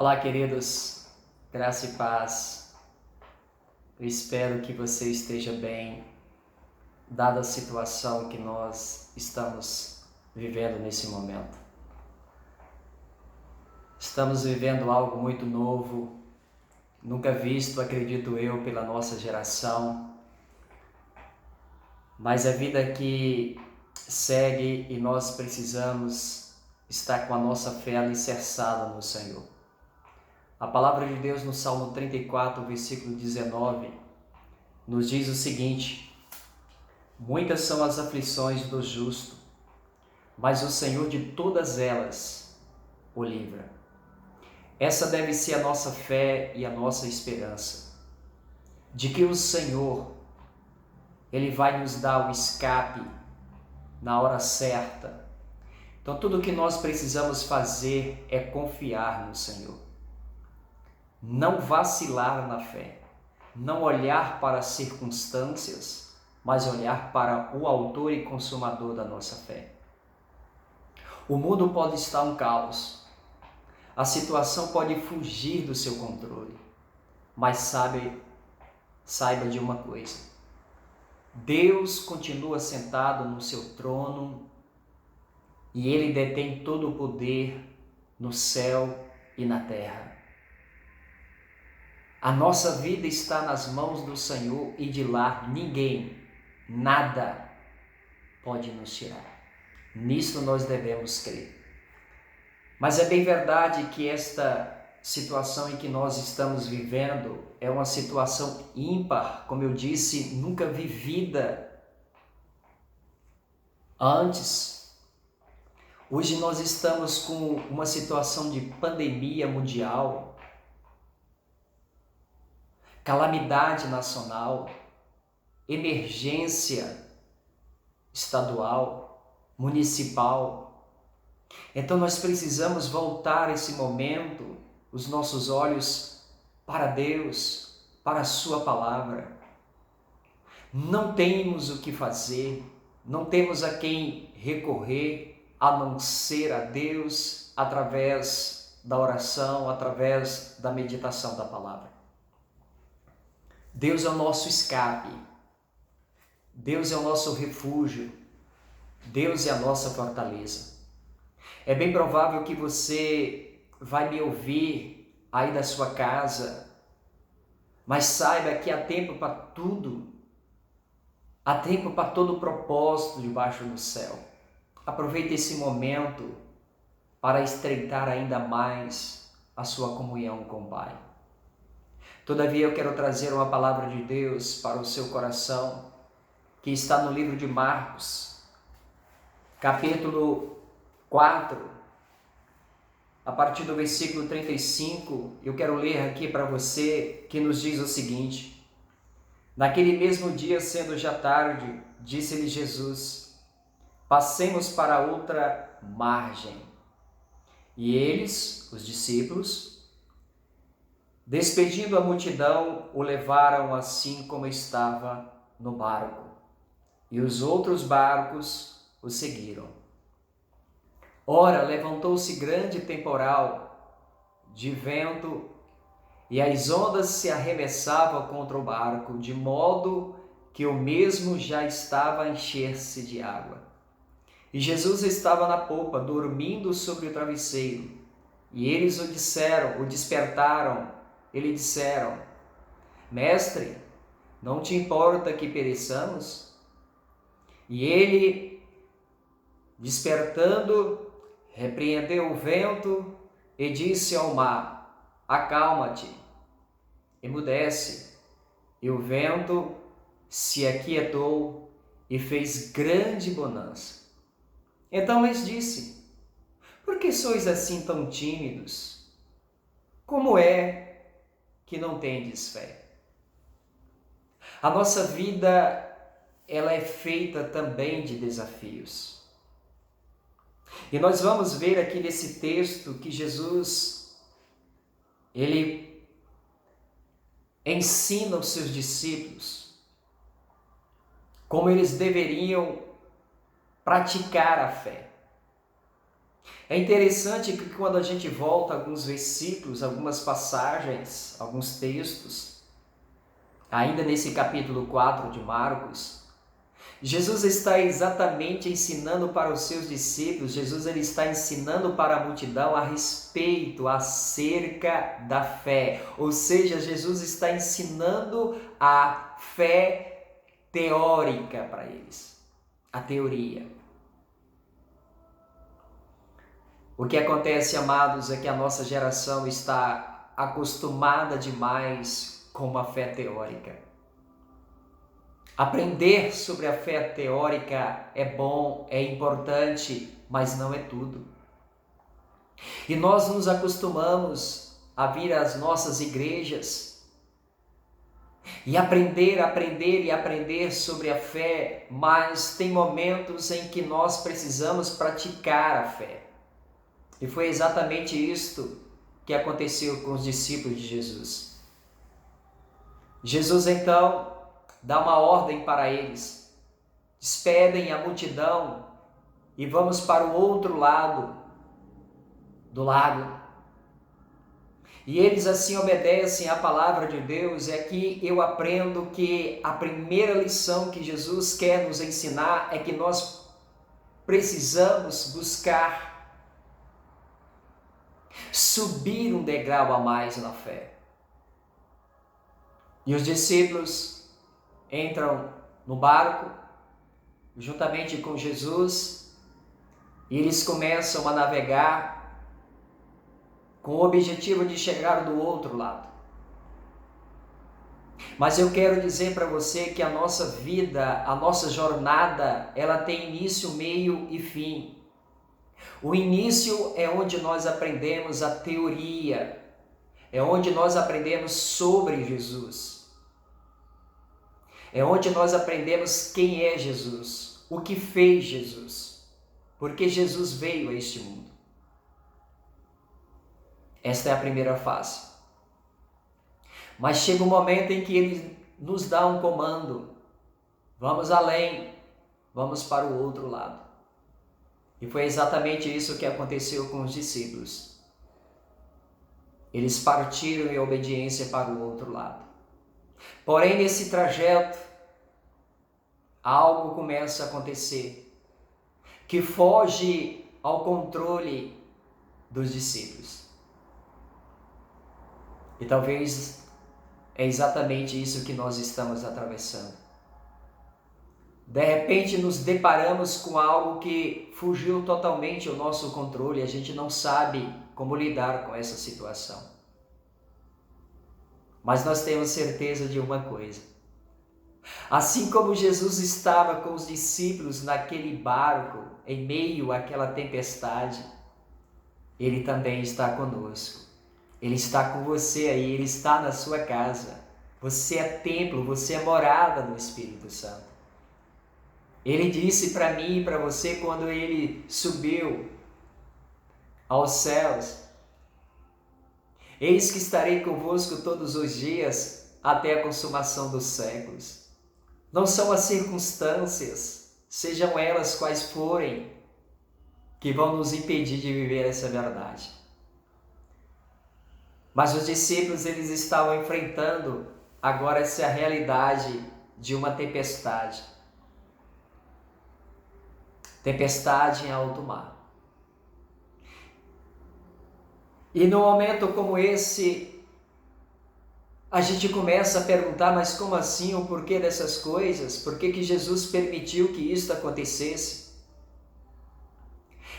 Olá, queridos, graça e paz. Eu espero que você esteja bem, dada a situação que nós estamos vivendo nesse momento. Estamos vivendo algo muito novo, nunca visto, acredito eu, pela nossa geração, mas a vida que segue e nós precisamos estar com a nossa fé alicerçada no Senhor. A palavra de Deus no Salmo 34, versículo 19, nos diz o seguinte: muitas são as aflições do justo, mas o Senhor de todas elas o livra. Essa deve ser a nossa fé e a nossa esperança, de que o Senhor, Ele vai nos dar o escape na hora certa. Então tudo o que nós precisamos fazer é confiar no Senhor. Não vacilar na fé, não olhar para as circunstâncias, mas olhar para o autor e consumador da nossa fé. O mundo pode estar um caos, a situação pode fugir do seu controle, mas saiba de uma coisa: Deus continua sentado no seu trono e Ele detém todo o poder no céu e na terra. A nossa vida está nas mãos do Senhor e de lá ninguém, nada pode nos tirar. Nisto nós devemos crer. Mas é bem verdade que esta situação em que nós estamos vivendo é uma situação ímpar, como eu disse, nunca vivida antes. Hoje nós estamos com uma situação de pandemia mundial, calamidade nacional, emergência estadual, municipal. Então nós precisamos voltar esse momento, os nossos olhos para Deus, para a sua palavra. Não temos o que fazer, não temos a quem recorrer a não ser a Deus através da oração, através da meditação da palavra. Deus é o nosso escape, Deus é o nosso refúgio, Deus é a nossa fortaleza. É bem provável que você vai me ouvir aí da sua casa, mas saiba que há tempo para tudo, há tempo para todo o propósito debaixo do céu. Aproveite esse momento para estreitar ainda mais a sua comunhão com o Pai. Todavia eu quero trazer uma palavra de Deus para o seu coração, que está no livro de Marcos, capítulo 4, a partir do versículo 35, eu quero ler aqui para você, que nos diz o seguinte: naquele mesmo dia, sendo já tarde, disse-lhe Jesus: passemos para outra margem. E eles, os discípulos, despedindo a multidão, o levaram assim como estava no barco, e os outros barcos o seguiram. Ora, levantou-se grande temporal de vento, e as ondas se arremessavam contra o barco, de modo que o mesmo já estava a encher-se de água. E Jesus estava na popa, dormindo sobre o travesseiro. E eles o despertaram. Eles disseram: Mestre, não te importa que pereçamos? E ele, despertando, repreendeu o vento e disse ao mar: acalma-te, emudece. E o vento se aquietou e fez grande bonança. Então lhes disse: por que sois assim tão tímidos? Como é que não tendes fé? A nossa vida, ela é feita também de desafios. E nós vamos ver aqui nesse texto que Jesus, ele ensina os seus discípulos como eles deveriam praticar a fé. É interessante que quando a gente volta a alguns versículos, algumas passagens, alguns textos, ainda nesse capítulo 4 de Marcos, Jesus está exatamente ensinando para os seus discípulos, Jesus ele está ensinando para a multidão a respeito, acerca da fé. Ou seja, Jesus está ensinando a fé teórica para eles, a teoria. O que acontece, amados, é que a nossa geração está acostumada demais com uma fé teórica. Aprender sobre a fé teórica é bom, é importante, mas não é tudo. E nós nos acostumamos a vir às nossas igrejas e aprender sobre a fé, mas tem momentos em que nós precisamos praticar a fé. E foi exatamente isto que aconteceu com os discípulos de Jesus. Jesus então dá uma ordem para eles, despedem a multidão e vamos para o outro lado do lago. E eles assim obedecem à palavra de Deus. E aqui eu aprendo que a primeira lição que Jesus quer nos ensinar é que nós precisamos buscar subir um degrau a mais na fé. E os discípulos entram no barco, juntamente com Jesus, e eles começam a navegar com o objetivo de chegar do outro lado. Mas eu quero dizer para você que a nossa vida, a nossa jornada, ela tem início, meio e fim. O início é onde nós aprendemos a teoria, é onde nós aprendemos sobre Jesus. É onde nós aprendemos quem é Jesus, o que fez Jesus, porque Jesus veio a este mundo. Esta é a primeira fase. Mas chega um momento em que ele nos dá um comando. Vamos além, vamos para o outro lado. E foi exatamente isso que aconteceu com os discípulos. Eles partiram em obediência para o outro lado. Porém, nesse trajeto, algo começa a acontecer que foge ao controle dos discípulos. E talvez é exatamente isso que nós estamos atravessando. De repente nos deparamos com algo que fugiu totalmente ao nosso controle, a gente não sabe como lidar com essa situação. Mas nós temos certeza de uma coisa. Assim como Jesus estava com os discípulos naquele barco, em meio àquela tempestade, Ele também está conosco. Ele está com você aí, Ele está na sua casa. Você é templo, você é morada do Espírito Santo. Ele disse para mim e para você quando Ele subiu aos céus: eis que estarei convosco todos os dias até a consumação dos séculos. Não são as circunstâncias, sejam elas quais forem, que vão nos impedir de viver essa verdade. Mas os discípulos, eles estavam enfrentando agora essa realidade de uma tempestade. Tempestade em alto mar. E num momento como esse, a gente começa a perguntar, mas como assim? O porquê dessas coisas? Por que Jesus permitiu que isso acontecesse?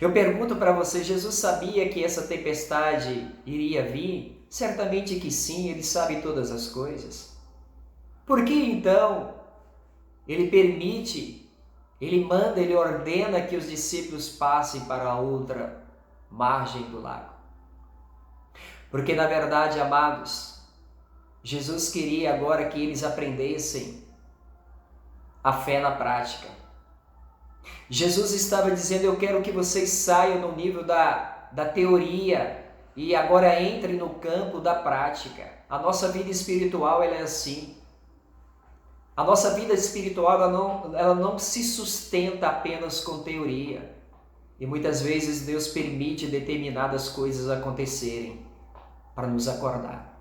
Eu pergunto para você, Jesus sabia que essa tempestade iria vir? Certamente que sim, Ele sabe todas as coisas. Por que então Ele permite, Ele manda, Ele ordena que os discípulos passem para a outra margem do lago? Porque na verdade, amados, Jesus queria agora que eles aprendessem a fé na prática. Jesus estava dizendo: eu quero que vocês saiam no nível da teoria e agora entrem no campo da prática. A nossa vida espiritual, ela é assim. A nossa vida espiritual, ela não se sustenta apenas com teoria. E muitas vezes Deus permite determinadas coisas acontecerem para nos acordar.